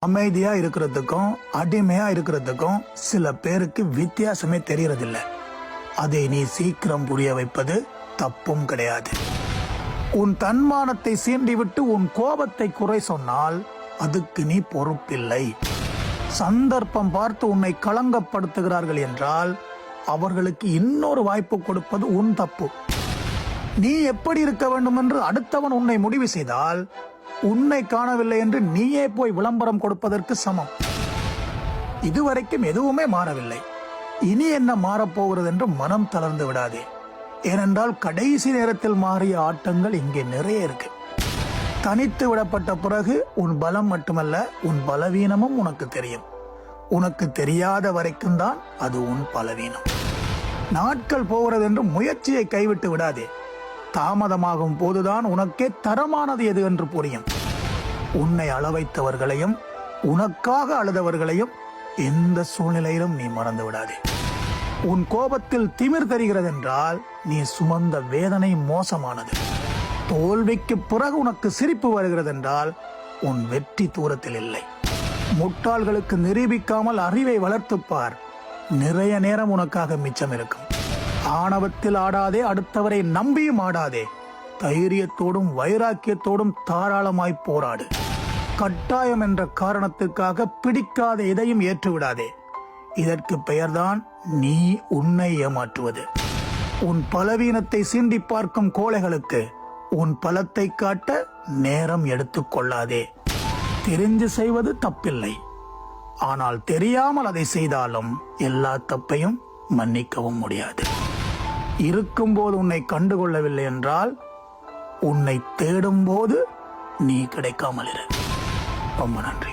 அமைதியா இருக்கிறதுக்கும் அடிமையா இருக்கிறதுக்கும் சில பேருக்கு வித்தியாசமே தெரியறதில்ல. அதை நீ சீக்கிரம் புரிய வைப்பது தப்பும் கிடையாது. உன் தன்மானத்தை சீண்டிவிட்டு உன் கோபத்தை குறை சொன்னால் அதுக்கு நீ பொறுப்பில்லை. சந்தர்ப்பம் பார்த்து உன்னை களங்கப்படுத்துகிறார்கள் என்றால் அவர்களுக்கு இன்னொரு வாய்ப்பு கொடுப்பது உன் தப்பு. நீ எப்படி இருக்க வேண்டும் என்று அடுத்தவன் உன்னை முடிவு செய்தால் உன்னை காணவில்லை என்று நீயே போய் விளம்பரம் கொடுப்பதற்கு சமம். இதுவரைக்கும் எதுவுமே மாறவில்லை, இனி என்ன மாறப்போகிறது என்று மனம் தளர்ந்து விடாதே. ஏனென்றால் கடைசி நேரத்தில் மாறிய ஆட்டங்கள் இங்கே நிறைய இருக்கு. தனித்து விடப்பட்ட பிறகு உன் பலம் மட்டுமல்ல, உன் பலவீனமும் உனக்கு தெரியும். உனக்கு தெரியாத வரைக்கும் தான் அது உன் பலவீனம். நாட்கள் போகிறது என்று முயற்சியை கைவிட்டு விடாதே. தாமதமாகும் போதுதான் உனக்கே தரமானது எது என்று புரியும். உன்னை அளவைத்தவர்களையும் உனக்காக அழுதவர்களையும் எந்த சூழ்நிலையிலும் நீ மறந்து விடாதே. உன் கோபத்தில் திமிர் தெரிகிறது என்றால் நீ சுமந்த வேதனை மோசமானது. தோல்விக்கு பிறகு உனக்கு சிரிப்பு வருகிறது என்றால் உன் வெற்றி தூரத்தில் இல்லை. முட்டாள்களுக்கு நிரூபிக்காமல் அறிவை வளர்த்துப்பார். நிறைய நேரம் உனக்காக மிச்சம் இருக்கும். ஆணவத்தில் ஆடாதே, அடுத்தவரை நம்பியும் ஆடாதே. தைரியத்தோடும் வைராக்கியத்தோடும் தாராளமாய் போராடு. கட்டாயம் என்ற காரணத்துக்காக பிடிக்காத எதையும் ஏற்றுவிடாதே. இதற்கு பெயர்தான் நீ உன்னை ஏமாற்றுவது. உன் பலவீனத்தை சீண்டி பார்க்கும் கோழைகளுக்கு உன் பலத்தை காட்ட நேரம் எடுத்துக் கொள்ளாதே. தெரிந்து செய்வது தப்பில்லை, ஆனால் தெரியாமல் அதை செய்தாலும் எல்லா தப்பையும் மன்னிக்கவும் முடியாது. இருக்கும்போது உன்னை கண்டுகொள்ளவில்லை என்றால் உன்னை தேடும் போது நீ கிடைக்காமல் இரு. ரொம்ப நன்றி.